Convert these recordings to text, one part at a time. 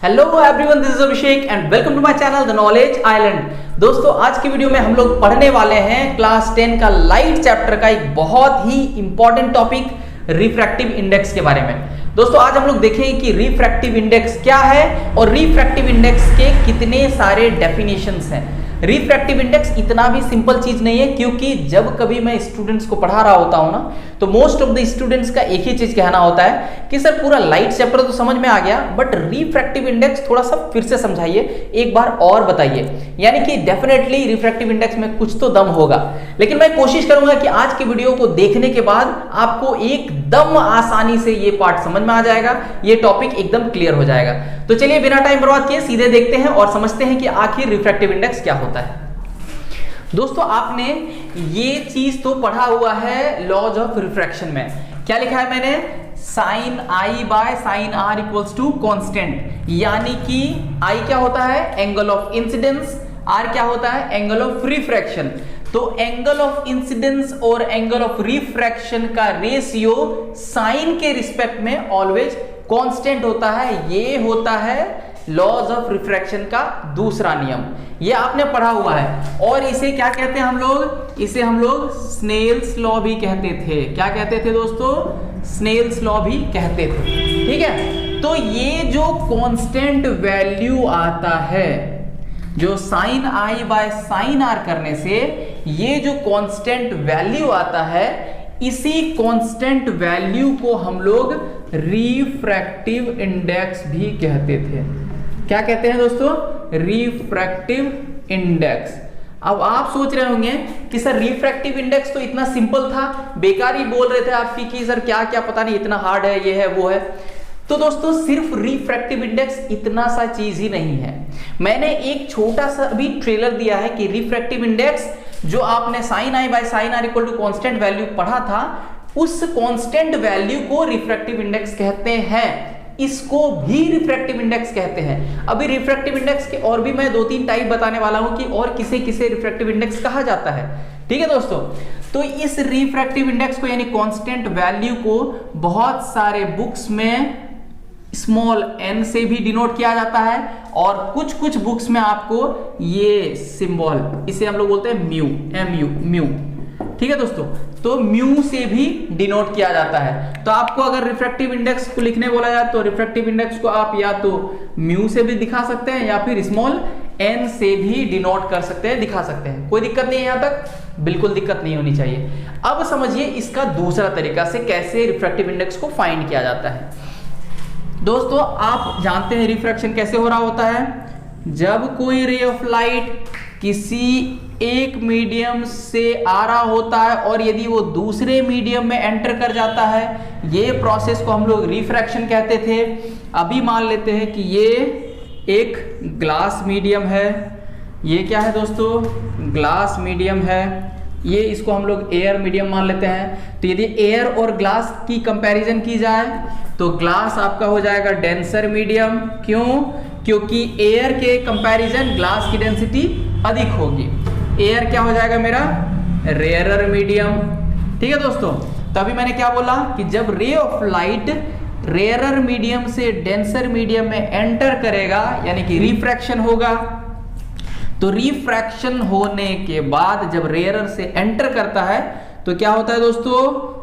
Hello everyone, this is Abhishek and welcome to my channel the knowledge island. दोस्तों, आज की video में हम लोग पढ़ने वाले हैं क्लास 10 का लाइट चैप्टर का एक बहुत ही इंपॉर्टेंट टॉपिक रिफ्रैक्टिव इंडेक्स के बारे में। दोस्तों, आज हम लोग देखेंगे कि रिफ्रैक्टिव इंडेक्स क्या है और रिफ्रैक्टिव इंडेक्स के कितने सारे डेफिनेशंस हैं। रिफ्रैक्टिव इंडेक्स इतना भी सिंपल चीज नहीं है, क्योंकि जब कभी मैं स्टूडेंट्स को पढ़ा रहा होता हूं ना, तो मोस्ट ऑफ द स्टूडेंट्स का एक ही चीज कहना होता है कि सर पूरा लाइट चैप्टर तो समझ में आ गया, बट रिफ्रैक्टिव इंडेक्स थोड़ा सा फिर से समझाइए, एक बार और बताइए। यानी कि डेफिनेटली रिफ्रैक्टिव इंडेक्स में कुछ तो दम होगा, लेकिन मैं कोशिश करूंगा कि आज की वीडियो को देखने के बाद आपको एकदम आसानी से ये पार्ट समझ में आ जाएगा, ये टॉपिक एकदम क्लियर हो जाएगा। तो चलिए बिना टाइम बर्बाद किए सीधे देखते हैं और समझते हैं कि आखिर रिफ्रैक्टिव इंडेक्स क्या होता है। दोस्तों, आपने ये चीज तो पढ़ा हुआ है लॉज ऑफ रिफ्रैक्शन में। क्या लिखा है मैंने? Sine I by sine R equals to constant. यानी कि आई क्या होता है? Angle of incidence. आर क्या होता है? Angle of refraction. तो एंगल ऑफ इंसिडेंस और एंगल ऑफ रिफ्रैक्शन का रेशियो साइन के रिस्पेक्ट में ऑलवेज कांस्टेंट होता है। ये होता है लॉज ऑफ रिफ्रैक्शन का दूसरा नियम। ये आपने पढ़ा हुआ है और इसे क्या कहते हैं हम लोग? इसे हम लोग स्नेल्स लॉ भी कहते थे। क्या कहते थे दोस्तों? स्नेल्स लॉ भी कहते थे। ठीक है, तो ये जो कांस्टेंट वैल्यू आता है, जो sine I by sine R करने से ये जो कांस्टेंट वैल्यू आता है, इसी कांस्टेंट वैल्यू को हम लोग रिफ्रैक्टिव इंडेक्स भी कहते थे। क्या कहते हैं दोस्तों? Refractive index. अब आप सोच रहे होंगे कि सर रिफ्रैक्टिव इंडेक्स तो इतना सिंपल था, बेकार ही बोल रहे थे आपकी कि सर क्या क्या पता नहीं इतना हार्ड है, ये है वो है। तो दोस्तों, सिर्फ रिफ्रैक्टिव इंडेक्स इतना सा चीज ही नहीं है। मैंने एक छोटा सा भी ट्रेलर दिया है कि रिफ्रैक्टिव इंडेक्स जो आपने sine I by sine R equal to constant value पढ़ा था, उस कांस्टेंट वैल्यू को रिफ्रैक्टिव इंडेक्स कहते हैं। इसको भी रिफ्रैक्टिव इंडेक्स कहते हैं। अभी रिफ्रैक्टिव इंडेक्स के और भी मैं 2-3 टाइप बताने वाला हूं कि और किसे किसे रिफ्रैक्टिव इंडेक्स कहा जाता है। ठीक है दोस्तों, तो इस रिफ्रैक्टिव इंडेक्स को यानी कांस्टेंट वैल्यू को बहुत सारे बुक्स में स्मॉल n से भी डिनोट किया जाता है और कुछ कुछ बुक्स में आपको ये सिंबल, इसे हम लोग बोलते हैं म्यू, म्यू। ठीक है दोस्तों, तो म्यू से भी डिनोट किया जाता है। तो आपको अगर रिफ्रैक्टिव इंडेक्स को लिखने बोला जाए तो रिफ्रैक्टिव इंडेक्स को आप या तो म्यू से भी दिखा सकते हैं या फिर स्मॉल n से भी डिनोट कर सकते हैं, दिखा सकते हैं। कोई दिक्कत नहीं है, यहां तक बिल्कुल दिक्कत नहीं होनी चाहिए। अब समझिए इसका दूसरा तरीका से कैसे रिफ्रैक्टिव इंडेक्स को फाइंड किया जाता है। दोस्तों, आप जानते हैं रिफ्रैक्शन कैसे हो रहा होता है? जब कोई रे ऑफ लाइट किसी एक मीडियम से आ रहा होता है और यदि वो दूसरे मीडियम में एंटर कर जाता है, ये प्रोसेस को हम लोग रिफ्रैक्शन कहते थे। अभी मान लेते हैं कि ये एक ग्लास मीडियम है। ये क्या है दोस्तों? ग्लास मीडियम है। ये इसको हम लोग एयर मीडियम मान लेते हैं। तो यदि एयर और ग्लास की कंपैरिजन की जाए तो ग्लास आपका हो जाएगा डेंसर मीडियम। क्यों? क्योंकि एयर के कंपैरिजन ग्लास की डेंसिटी अधिक होगी। एयर क्या हो जाएगा मेरा? Rarer medium. ठीक है दोस्तों, तभी मैंने क्या बोला कि जब ray of light rarer medium से डेंसर मीडियम में एंटर करेगा, यानी कि रिफ्रैक्शन होगा, तो रिफ्रैक्शन होने के बाद जब रेयरर से एंटर करता है तो क्या होता है दोस्तों?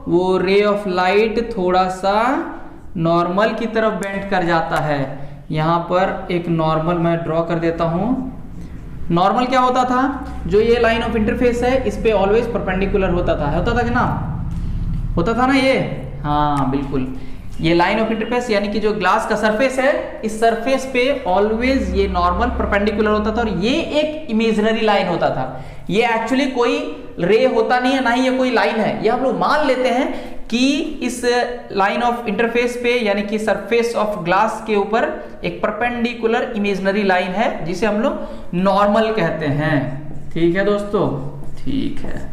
वो रे ऑफ लाइट थोड़ा सा नॉर्मल की तरफ बेंड कर जाता है। यहां पर एक नॉर्मल मैं ड्रॉ कर देता हूं। नॉर्मल क्या होता था? जो ये लाइन ऑफ इंटरफेस है इस पे ऑलवेज परपेंडिकुलर होता था कि ना? होता था ना ये? हाँ बिल्कुल, ये लाइन ऑफ इंटरफेस यानी कि जो ग्लास का सरफेस है, इस सरफेस पे ऑलवेज ये नॉर्मल परपेंडिकुलर होता था और ये एक इमेजिनरी लाइन होता था। ये एक्चुअली कोई रे होता नहीं है, ना ही ये कोई लाइन है। ये हम लोग मान लेते हैं कि इस लाइन ऑफ इंटरफेस पे यानी कि सरफेस ऑफ ग्लास के ऊपर एक परपेंडिकुलर इमेजिनरी लाइन है, जिसे हम लोग नॉर्मल कहते हैं। ठीक है दोस्तों, ठीक है।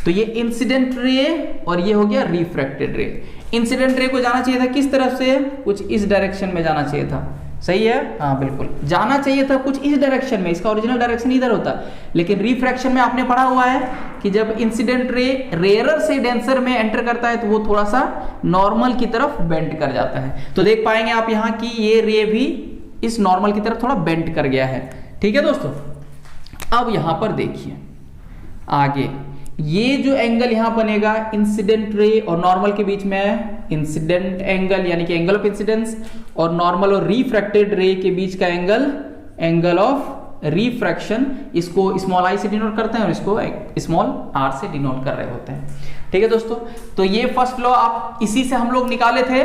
तो ये इंसिडेंट रे और ये हो गया रिफ्रैक्टेड रे। इंसिडेंट रे को जाना चाहिए था किस तरफ से? कुछ इस डायरेक्शन में जाना चाहिए था। सही है? हाँ बिल्कुल, जाना चाहिए था कुछ इस डायरेक्शन में, इसका ओरिजिनल डायरेक्शन इधर होता। लेकिन रिफ्रैक्शन में आपने पढ़ा हुआ है कि जब इंसिडेंट रे रेयरर से डेंसर में एंटर करता है तो वो थोड़ा सा नॉर्मल की तरफ बेंड कर जाता है। तो देख पाएंगे आप यहाँ की ये रे भी इस नॉर्मल की तरफ थोड़ा बेंट कर गया है। ठीक है दोस्तों, अब यहां पर देखिए आगे ये जो एंगल यहां बनेगा इंसिडेंट रे और नॉर्मल के बीच में, इंसिडेंट एंगल यानी कि एंगल ऑफ इंसिडेंस, और नॉर्मल और रिफ्रैक्टेड रे के बीच का एंगल, एंगल ऑफ रिफ्रैक्शन, इसको स्मॉल आई से डिनोट करते हैं और इसको स्मॉल आर से डिनोट कर रहे होते हैं। ठीक है दोस्तों, तो ये फर्स्ट लॉ आप इसी से हम लोग निकाले थे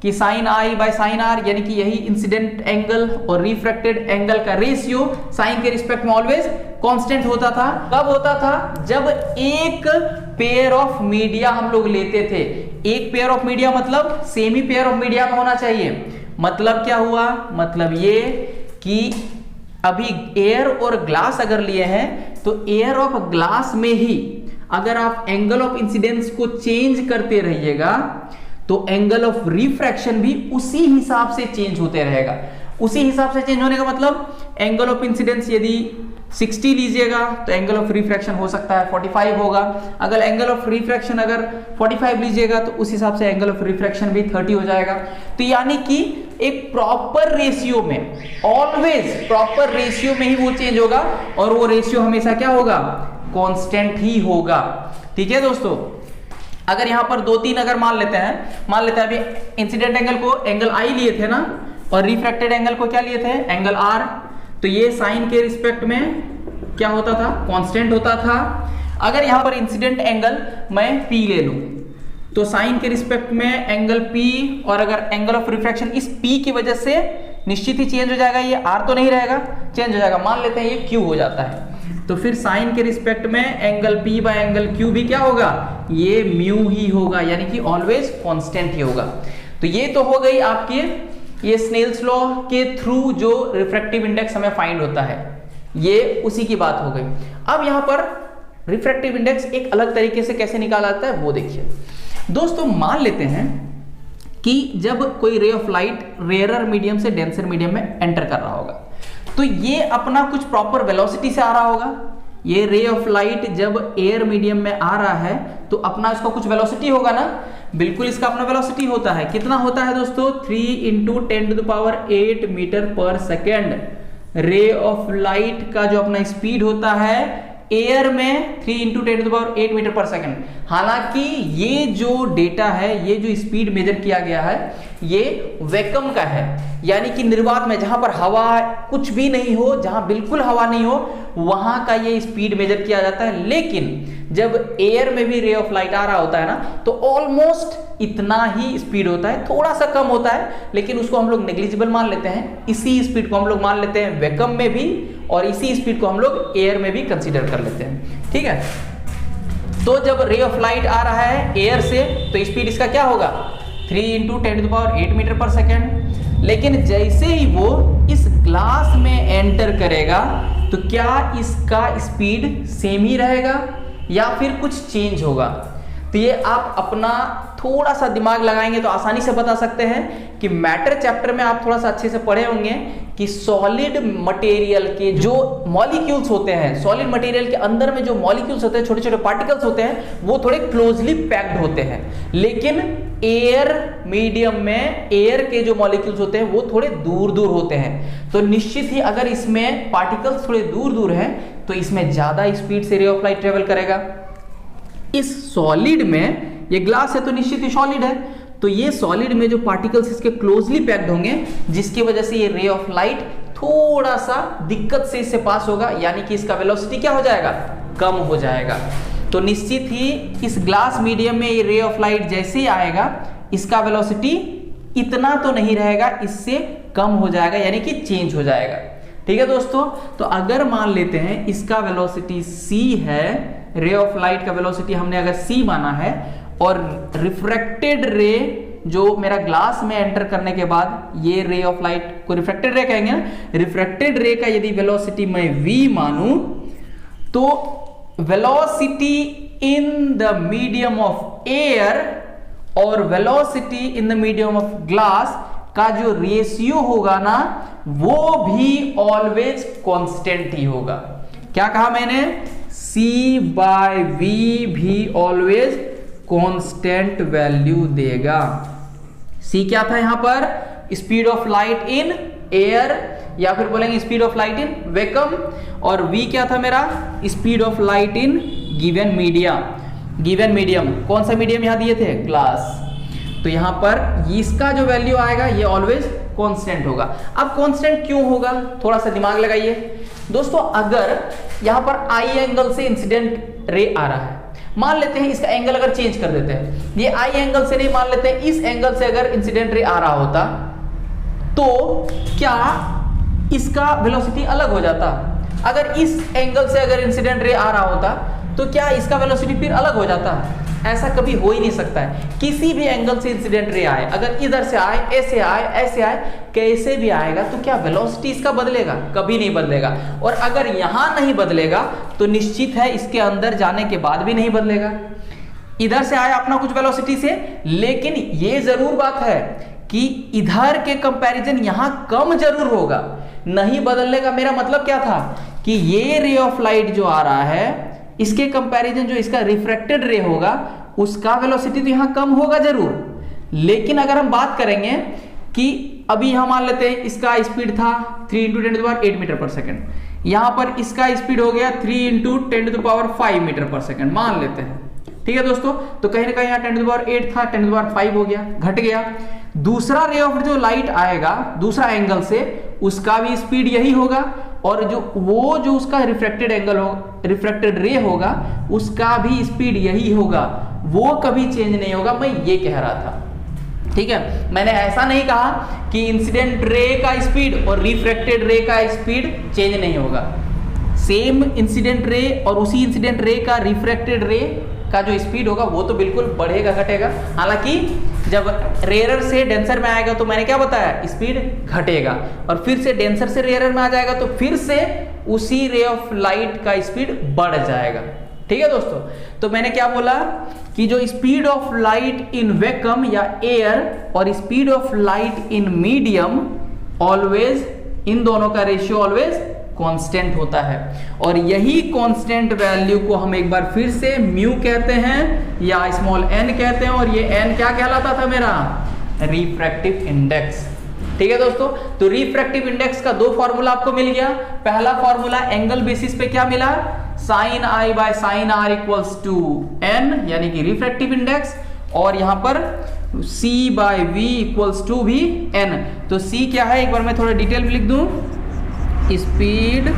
कि sine I by sine R, यानी कि यही इंसिडेंट एंगल और रिफ्रैक्टेड एंगल का रेशियो साइन के रिस्पेक्ट में ऑलवेज कांस्टेंट होता था। कब होता था? जब एक पेयर ऑफ मीडिया हम लोग लेते थे। एक पेयर ऑफ मीडिया मतलब सेमी पेयर ऑफ मीडिया में होना चाहिए। मतलब क्या हुआ? मतलब ये कि अभी एयर और ग्लास अगर लिए हैं तो एयर ऑफ ग्लास में ही अगर आप एंगल ऑफ इंसिडेंस को चेंज करते रहिएगा तो एंगल ऑफ रिफ्रैक्शन भी उसी हिसाब से चेंज होते रहेगा। उसी हिसाब से चेंज होने का मतलब एंगल ऑफ इंसिडेंस यदि 60 लीजिएगा तो एंगल ऑफ रिफ्रैक्शन हो सकता है 45 होगा। अगर एंगल ऑफ रिफ्रैक्शन अगर 45 लीजिएगा तो उस हिसाब से एंगल ऑफ रिफ्रैक्शन भी 30 हो जाएगा। तो यानी कि एक प्रॉपर रेशियो में, ऑलवेज प्रॉपर रेशियो में ही वो चेंज होगा और वो रेशियो हमेशा क्या होगा? कांस्टेंट ही होगा। ठीक है दोस्तों, अगर यहां पर 2-3 अगर मान लेते हैं अभी इंसिडेंट एंगल को एंगल आई लिए थे ना, और रिफ्रैक्टेड एंगल को क्या लिए थे? Angle R. तो ये साइन के रिस्पेक्ट में क्या होता था? कांस्टेंट होता था। अगर यहां पर इंसिडेंट एंगल मैं P ले लूं तो साइन के रिस्पेक्ट में एंगल P, और अगर एंगल ऑफ रिफ्रैक्शन इस P की वजह से निश्चित ही चेंज हो जाएगा, ये R तो नहीं रहेगा, चेंज हो जाएगा। मान लेते हैं ये Q हो जाता है, तो फिर साइन के रिस्पेक्ट में angle P bye angle Q भी क्या होगा? ये म्यू ही होगा, यानी कि ऑलवेज कांस्टेंट ही होगा। तो ये तो हो गई आपके ये स्नेल्स लॉ के थ्रू जो रिफ्रैक्टिव इंडेक्स हमें फाइंड होता है, ये उसी की बात हो गई। अब यहां पर रिफ्रैक्टिव इंडेक्स एक अलग तरीके से कैसे निकाला जाता है वो देखिए दोस्तों। मान लेते हैं कि जब कोई ray of light rarer medium से डेंसर मीडियम में एंटर कर रहा होगा तो ये अपना कुछ प्रॉपर वेलोसिटी से आ रहा होगा। ये रे ऑफ लाइट जब एयर मीडियम में आ रहा है तो अपना इसका कुछ वेलोसिटी होगा ना, बिल्कुल इसका अपना वेलोसिटी होता है। कितना होता है दोस्तों? 3 × 10⁸ मीटर पर सेकेंड। रे ऑफ लाइट का जो अपना स्पीड होता है एयर में 3 × 10⁸ मीटर पर सेकेंड। हालांकि ये जो डेटा है, ये जो स्पीड मेजर किया गया है, ये वैक्यूम का है, यानी कि निर्वात में जहां पर हवा कुछ भी नहीं हो, जहां बिल्कुल हवा नहीं हो, वहां का ये स्पीड मेजर किया जाता है। लेकिन जब एयर में भी रे ऑफ लाइट आ रहा होता है ना तो ऑलमोस्ट इतना ही स्पीड होता है, थोड़ा सा कम होता है, लेकिन उसको हम लोग नेग्लिजिबल मान लेते हैं। इसी स्पीड को हम लोग मान लेते हैं वैक्यूम में भी, और इसी स्पीड को हम लोग एयर में भी कंसीडर कर लेते हैं। ठीक है, तो जब रे ऑफ लाइट आ रहा है एयर से तो स्पीड इसका क्या होगा? 3 × 10⁸ मीटर पर सेकेंड। लेकिन जैसे ही वो इस ग्लास में एंटर करेगा तो क्या इसका स्पीड सेम ही रहेगा या फिर कुछ चेंज होगा? तो ये आप अपना थोड़ा सा दिमाग लगाएंगे तो आसानी से बता सकते हैं कि मैटर चैप्टर में आप थोड़ा सा अच्छे से पढ़े होंगे कि सॉलिड मटेरियल के जो मॉलिक्यूल्स होते हैं, सॉलिड मटेरियल के अंदर में जो मॉलिक्यूल्स होते हैं, छोटे छोटे पार्टिकल्स होते हैं, वो थोड़े क्लोजली पैक्ड होते हैं। लेकिन एयर मीडियम में एयर के जो मॉलिक्यूल्स होते हैं वो थोड़े दूर दूर होते हैं। तो निश्चित ही अगर इसमें पार्टिकल्स थोड़े दूर दूर हैं तो इसमें ज्यादा स्पीड से रे ऑफ लाइट ट्रेवल करेगा। इस सॉलिड में, ये ग्लास है तो निश्चित ही सॉलिड है, तो ये सॉलिड में जो पार्टिकल्स इसके क्लोजली पैक्ड होंगे जिसकी वजह से ये रे ऑफ लाइट थोड़ा सा दिक्कत से इससे पास होगा, यानी कि इसका वेलोसिटी क्या हो जाएगा? कम हो जाएगा। तो निश्चित ही इस ग्लास मीडियम में ये रे ऑफ लाइट जैसे ही आएगा इसका वेलोसिटी इतना तो नहीं रहेगा, इससे कम हो जाएगा, यानी कि चेंज हो जाएगा। ठीक है दोस्तों, तो अगर मान लेते हैं इसका वेलोसिटी c है, रे ऑफ लाइट का वेलोसिटी हमने अगर c माना है, और रिफ्रैक्टेड रे जो मेरा ग्लास में एंटर करने के बाद ये रे ऑफ लाइट को रिफ्रैक्टेड रे कहेंगे ना, रिफ्रैक्टेड रे का यदि वेलोसिटी मैं v मानूं तो velocity in the medium of air और velocity in the medium of glass का जो रेशियो होगा ना वो भी ऑलवेज कांस्टेंट ही होगा। क्या कहा मैंने? c/v भी ऑलवेज कांस्टेंट वैल्यू देगा। c क्या था यहां पर? Speed of light in air, या फिर बोलेंगे speed of light in vacuum, और v क्या था मेरा, speed of light in given medium. कौन सा मीडियम यहाँ दिए थे, ग्लास। तो यहाँ पर इसका जो वैल्यू आएगा ये ऑलवेज कांस्टेंट होगा। अब कांस्टेंट क्यों होगा, थोड़ा सा दिमाग लगाइए दोस्तों। अगर यहाँ पर आई एंगल से इंसिडेंट रे आ रहा है, मान लेते हैं इसका एंगल अगर चेंज कर देते हैं, ये आई एंगल से नहीं, मान लेते हैं इस एंगल से अगर इंसिडेंट रे आ रहा होता तो क्या इसका वेलोसिटी अलग हो जाता। अगर इस एंगल से अगर इंसिडेंट रे आ रहा होता तो क्या इसका वेलोसिटी फिर अलग हो जाता। ऐसा कभी हो ही नहीं सकता है। किसी भी एंगल से इंसिडेंट रे आए, अगर इधर से आए, ऐसे आए, ऐसे आए, कैसे भी आएगा, तो क्या वेलोसिटी इसका बदलेगा, कभी नहीं बदलेगा। और अगर यहां नहीं बदलेगा तो निश्चित है इसके अंदर जाने के बाद भी नहीं बदलेगा। इधर से आया अपना कुछ वेलोसिटी से, लेकिन ये जरूर बात है कि इधर के कंपैरिजन यहां कम जरूर होगा, नहीं बदलने का मेरा मतलब क्या था कि ये रे ऑफ लाइट जो आ रहा है इसके कंपैरिजन जो इसका रिफ्रैक्टेड रे होगा उसका वेलोसिटी तो यहां कम होगा जरूर। लेकिन अगर हम बात करेंगे कि अभी हम मान लेते हैं इसका स्पीड था 3 × 10⁸ मीटर पर सेकंड, यहां पर इसका स्पीड हो गया 3 × 10⁵ मीटर पर सेकंड मान लेते हैं, ठीक है दोस्तों। तो कहीं ना कहीं यहाँ 10⁸ था, 10⁵ हो गया, घट गया। दूसरा रे ऑफ जो लाइट आएगा दूसरा एंगल से, उसका भी स्पीड यही होगा, और जो उसका रिफ्रैक्टेड एंगल हो, रिफ्रैक्टेड रे होगा, उसका भी स्पीड यही होगा, वो कभी चेंज नहीं होगा। मैं ये कह रहा था, ठीक है। मैंने ऐसा नहीं कहा कि इंसिडेंट रे का स्पीड और रिफ्रैक्टेड रे का स्पीड चेंज नहीं होगा। सेम इंसिडेंट रे और उसी इंसिडेंट रे का रिफ्रैक्टेड रे का जो स्पीड होगा वो तो बिल्कुल बढ़ेगा घटेगा। हालांकि जब रेयरर से डेंसर में आएगा तो मैंने क्या बताया, स्पीड घटेगा, और फिर से डेंसर से रेयरर में आ जाएगा तो फिर से उसी रे ऑफ लाइट का स्पीड बढ़ जाएगा, ठीक है दोस्तों। तो मैंने क्या बोला कि जो speed of light in vacuum या एयर और speed of light in medium always, इन दोनों का रेशियो ऑलवेज कांस्टेंट होता है। और यही कांस्टेंट वैल्यू को हम एक बार फिर से म्यू कहते हैं या स्मॉल एन कहते हैं, और ये एन क्या कहलाता था मेरा, रिफ्रैक्टिव इंडेक्स, ठीक है दोस्तों। तो रिफ्रैक्टिव इंडेक्स का दो फॉर्मूला आपको मिल गया। पहला फॉर्मूला एंगल बेसिस पे क्या मिला, sin I/sin r = n, यानी कि रिफ्रैक्टिव इंडेक्स, और यहां पर C/v = भी n। तो C क्या है, एक बार मैं थोड़ा डिटेल में लिख दूं, speed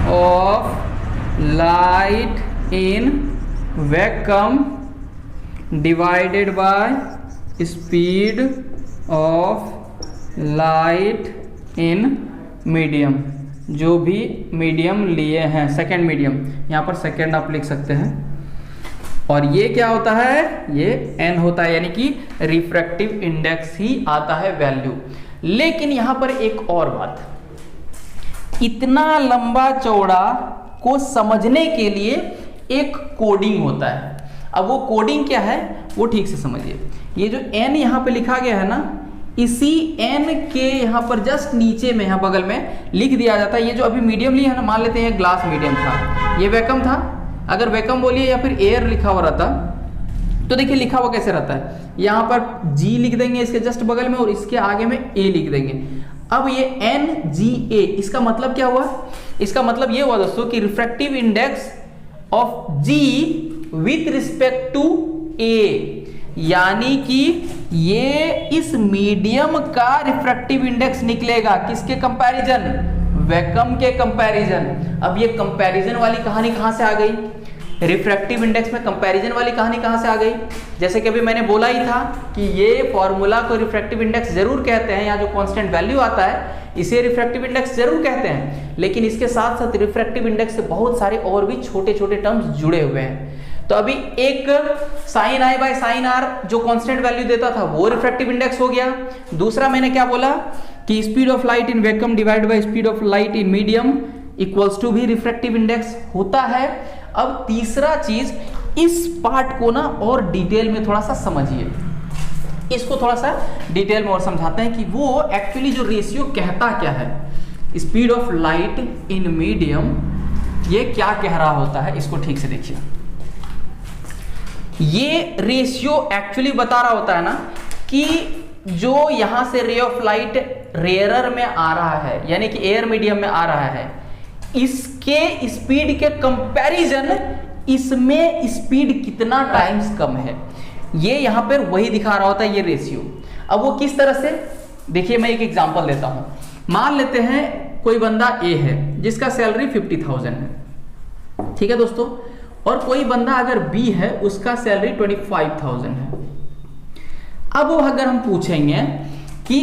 of light in vacuum divided by speed of light in medium, जो भी मीडियम लिए हैं, सेकेंड मीडियम, यहाँ पर सेकेंड आप लिख सकते हैं। और ये क्या होता है, ये n होता है, यानी कि रिफ्रैक्टिव इंडेक्स ही आता है वैल्यू। लेकिन यहाँ पर एक और बात, इतना लंबा चौड़ा को समझने के लिए एक कोडिंग होता है। अब वो कोडिंग क्या है वो ठीक से समझिए। ये जो n यहाँ पे लिखा गया है ना, इसी n के यहाँ पर जस्ट नीचे में, यहाँ बगल में लिख दिया जाता है। ये जो अभी मीडियम लिया है ना, मान लेते हैं ग्लास मीडियम था, ये वैक्यूम था, अगर वैक्यूम बोलिए या फिर एयर लिखा हुआ रहता तो देखिए लिखा हुआ कैसे रहता है, यहाँ पर G लिख देंगे इसके जस्ट बगल में, और इसके आगे में A लिख देंगे। अब ये NGA, इसका मतलब क्या हुआ, इसका मतलब ये हुआ दोस्तों कि refractive index of G with respect to A, यानी कि ये इस मीडियम का रिफ्रैक्टिव इंडेक्स निकलेगा किसके कंपैरिजन, वैक्यूम के कंपैरिजन। अब ये कंपैरिजन वाली कहानी कहां से आ गई, रिफ्रैक्टिव इंडेक्स में कंपैरिजन वाली कहानी कहां से आ गई। जैसे कि अभी मैंने बोला ही था कि ये फॉर्मूला को रिफ्रैक्टिव इंडेक्स जरूर कहते हैं, यहाँ जो कांस्टेंट वैल्यू आता है इसे रिफ्रैक्टिव इंडेक्स जरूर कहते हैं, लेकिन इसके साथ साथ रिफ्रैक्टिव इंडेक्स से बहुत सारे और भी छोटे छोटे टर्म्स जुड़े हुए हैं। तो अभी एक sin I/sin r जो कांस्टेंट वैल्यू देता था वो रिफ्रैक्टिव इंडेक्स हो गया। दूसरा मैंने क्या बोला कि speed of light in vacuum divided by speed of light in medium equals to भी रिफ्रैक्टिव इंडेक्स होता है। अब तीसरा चीज, इस पार्ट को ना और डिटेल में थोड़ा सा समझिए, इसको थोड़ा सा डिटेल में और समझाते हैं कि वो एक्चुअली जो रेशियो कहता क्या है, speed of light in medium ये क्या कह रहा होता है, इसको ठीक से देखिए। ये रेशियो एक्चुअली बता रहा होता है ना कि जो यहां से रे ऑफ लाइट रेयरर में आ रहा है, यानी कि एयर मीडियम में आ रहा है, इसके स्पीड के कंपैरिजन इसमें स्पीड कितना टाइम्स कम है, ये यहां पर वही दिखा रहा होता है, ये रेशियो। अब वो किस तरह से, देखिए मैं एक एग्जांपल देता हूं। मान लेते हैं कोई बंदा ए है जिसका सैलरी 50,000 है, ठीक है दोस्तों, और कोई बंदा अगर बी है उसका सैलरी 25,000 है। अब अगर हम पूछेंगे कि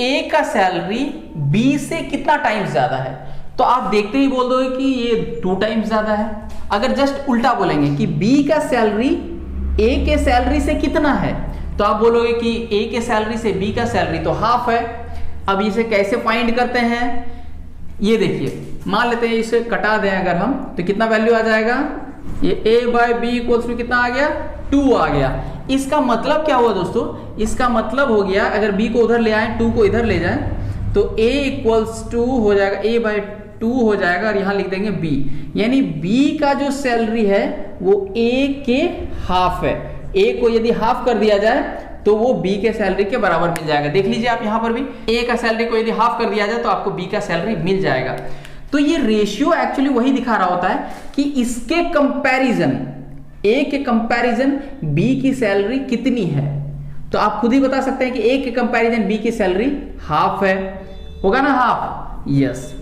ए का सैलरी बी से कितना टाइम्स ज्यादा है, तो आप देखते ही बोल दोगे कि ये 2 टाइम्स ज्यादा है। अगर जस्ट उल्टा बोलेंगे कि बी का सैलरी ए के सैलरी से कितना है, तो आप बोलोगे कि ए के सैलरी से बी का सैलरी तो हाफ है। अब इसे कैसे फाइंड करते हैं, ये देखिए, मान लेते हैं इसे कटा दें अगर हम, तो कितना वैल्यू आ जाएगा, ये a by B equals to कितना आ गया, 2 आ गया। इसका मतलब क्या हुआ दोस्तों, इसका मतलब हो गया अगर b को उधर ले आए, 2 को इधर ले जाएं, तो a इक्वल्स टू हो जाएगा a बाय 2 हो जाएगा, और यहां लिख देंगे b, यानी b का जो सैलरी है वो a के हाफ है। a को यदि हाफ कर दिया जाए तो वो b के सैलरी के बराबर मिल जाएगा। देख लीजिए आप यहां पर भी, a का सैलरी को यदि हाफ कर दिया जाए तो आपको b का सैलरी मिल जाएगा। तो ये रेशियो एक्चुअली वही दिखा रहा होता है कि इसके कंपैरिजन, a के कंपैरिजन b की सैलरी कितनी है। तो आप खुद ही बता सकते हैं कि a के कंपैरिजन b की सैलरी हाफ है, होगा ना हाफ, यस।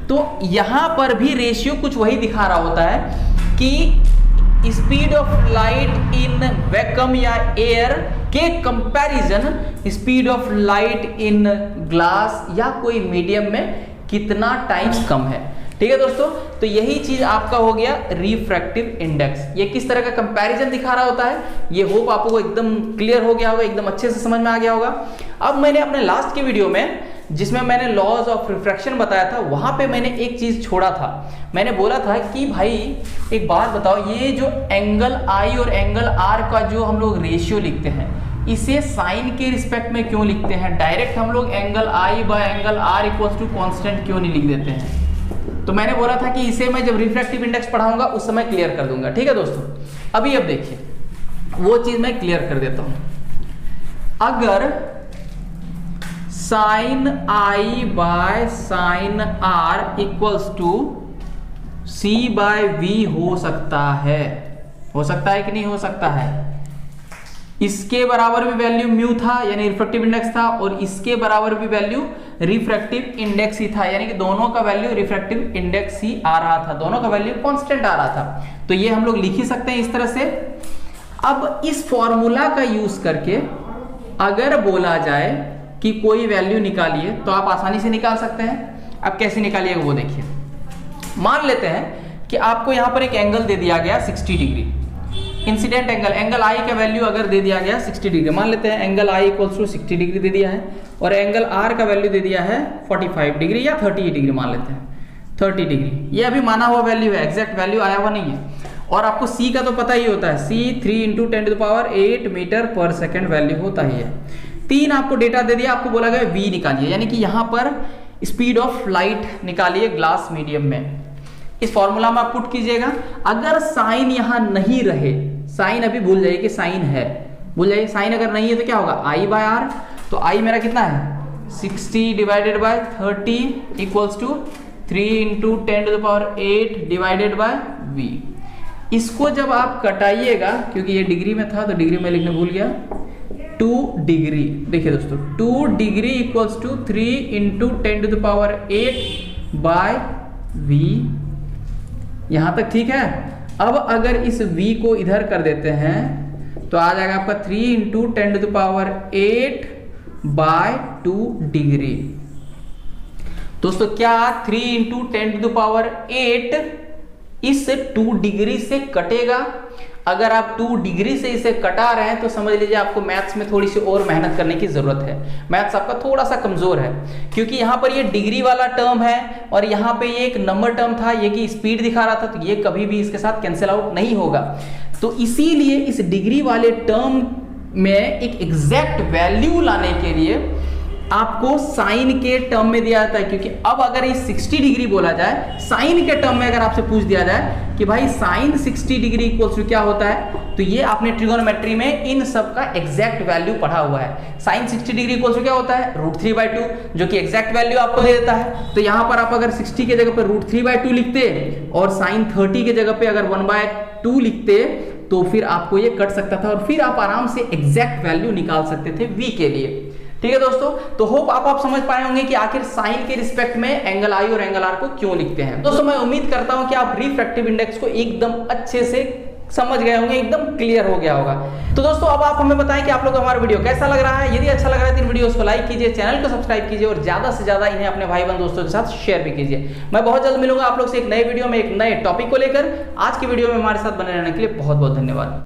तो यहां पर भी रेशियो कुछ वही दिखा रहा होता है कि speed of light in vacuum या एयर के comparison speed of light in glass या कोई मीडियम में कितना टाइम्स कम है। ठीक है दोस्तों, तो यही चीज आपका हो गया रिफ्रैक्टिव इंडेक्स। ये किस तरह का कंपैरिजन दिखा रहा होता है, ये होप आपको एकदम क्लियर हो गया होगा, एकदम अच्छे से समझ में आ गया होगा। अब मैंने अपने लास्ट के वीडियो में, जिसमें मैंने लॉज ऑफ रिफ्रैक्शन बताया था, वहां पे मैंने एक चीज छोड़ा था। मैंने बोला था कि भाई एक बात बताओ, ये जो एंगल आई और एंगल आर का जो हम लोग रेशियो लिखते हैं, इसे साइन के रिस्पेक्ट में क्यों लिखते हैं, डायरेक्ट हम लोग angle I by angle R equals to constant क्यों नहीं लिख देते हैं। तो मैंने बोला था कि इसे मैं जब रिफ्रैक्टिव इंडेक्स पढ़ाऊंगा उस समय क्लियर कर दूंगा। ठीक है दोस्तों, अभी अब देखिए वो चीज मैं क्लियर कर देता हूं। अगर sine I by sine R equals to C by V हो सकता है कि नहीं हो सकता है। इसके बराबर भी वैल्यू म्यू था यानी रिफ्रैक्टिव इंडेक्स था, और इसके बराबर भी वैल्यू रिफ्रैक्टिव इंडेक्स ही था, यानी कि दोनों का वैल्यू रिफ्रैक्टिव इंडेक्स ही आ रहा था, दोनों का वैल्यू कांस्टेंट आ रहा था। तो ये हम लोग लिख ही सकते हैं इस तरह से। अब इस फॉर्मूला का यूज करके अगर बोला जाए कि कोई वैल्यू निकालिए तो आप आसानी से निकाल सकते हैं। अब कैसे निकालिएगा वो देखिए। मान लेते हैं कि आपको यहां पर एक एंगल दे दिया गया 60 डिग्री, इंसिडेंट एंगल, एंगल आई का वैल्यू अगर दे दिया गया 60 डिग्री, मान लेते हैं angle I equals to 60 degree दे दिया है, और एंगल आर का वैल्यू दे दिया है 45 डिग्री या 30 डिग्री मान लेते हैं, 30 डिग्री। ये अभी माना हुआ वैल्यू है, एग्जैक्ट वैल्यू आया हुआ नहीं है। और आपको सी का तो पता ही होता है, सी 3 × 10⁸ मीटर पर सेकेंड वैल्यू होता ही है। 3 आपको डेटा दे दिया, आपको बोला गया वी निकालिए, यानी कि यहां पर स्पीड ऑफ लाइट निकालिए ग्लास मीडियम में। इस फॉर्मूला में आप पुट कीजिएगा। अगर साइन यहां नहीं रहे, साइन अभी भूल जाइए कि साइन है, भूल जाइए, साइन अगर नहीं है तो क्या होगा, आई बाय आर। तो आई मेरा कितना है 60 divided by 30 equals to 3 × 10⁸ divided by V. इसको जब आप कटाइएगा, क्योंकि ये डिग्री में था तो डिग्री में लिखने भूल गया, 2 डिग्री, देखिए दोस्तों 2 degree equals to 3 × 10⁸ by V. यहां तक ठीक है। अब अगर इस v को इधर कर देते हैं तो आ जाएगा आपका 3 × 10⁸ बाय 2 डिग्री। दोस्तों क्या 3 × 10⁸ इस 2 डिग्री से कटेगा? अगर आप 2 डिग्री से इसे कटा रहे हैं तो समझ लीजिए आपको मैथ्स में थोड़ी सी और मेहनत करने की जरूरत है। मैथ्स आपका थोड़ा सा कमजोर है, क्योंकि यहाँ पर ये डिग्री वाला टर्म है और यहाँ पे ये एक नंबर टर्म था, ये की स्पीड दिखा रहा था, तो ये कभी भी इसके साथ कैंसिल आउट नहीं होगा। तो इसीलिए इस डिग्री वाले टर्म में एक एग्जैक्ट वैल्यू लाने के लिए आपको साइन के टर्म में दिया जाता है। क्योंकि अब अगर ये 60 डिग्री बोला जाए, साइन के टर्म में अगर आपसे पूछ दिया जाए कि भाई साइन 60 डिग्री इक्वल्स टू क्या होता है, तो तो ये आपने ट्रिगोनोमेट्री में इन सब का एग्जैक्ट वैल्यू पढ़ा हुआ है। साइन 60 डिग्री इक्वल टू क्या होता है, √3/2, जो कि एग्जैक्ट वैल्यू आपको दे देता है। तो यहाँ पर आप अगर 60 के जगह पर √3/2 लिखते और साइन 30 के जगह पे अगर 1/2 लिखते तो फिर आपको ये कट सकता था और फिर आप आराम से एग्जैक्ट वैल्यू निकाल सकते थे v के लिए। ठीक है दोस्तों, तो होप आप समझ पाए होंगे कि आखिर साइन के रिस्पेक्ट में एंगल आई और एंगल आर को क्यों लिखते हैं। दोस्तों मैं उम्मीद करता हूं कि आप रिफ्रैक्टिव इंडेक्स को एकदम अच्छे से समझ गए होंगे, एकदम क्लियर हो गया होगा। तो दोस्तों अब आप हमें बताएं कि आप लोग हमारा वीडियो कैसा लग रहा है। यदि अच्छा लग रहा है तो इन वीडियोस को लाइक कीजिए, चैनल को सब्सक्राइब कीजिए और ज्यादा से ज्यादा इन्हें अपने भाई बंद दोस्तों के साथ शेयर भी कीजिए। मैं बहुत जल्द मिलूंगा आप लोग से एक नए वीडियो में एक नए टॉपिक को लेकर। आज की वीडियो में हमारे साथ बने रहने के लिए बहुत बहुत धन्यवाद।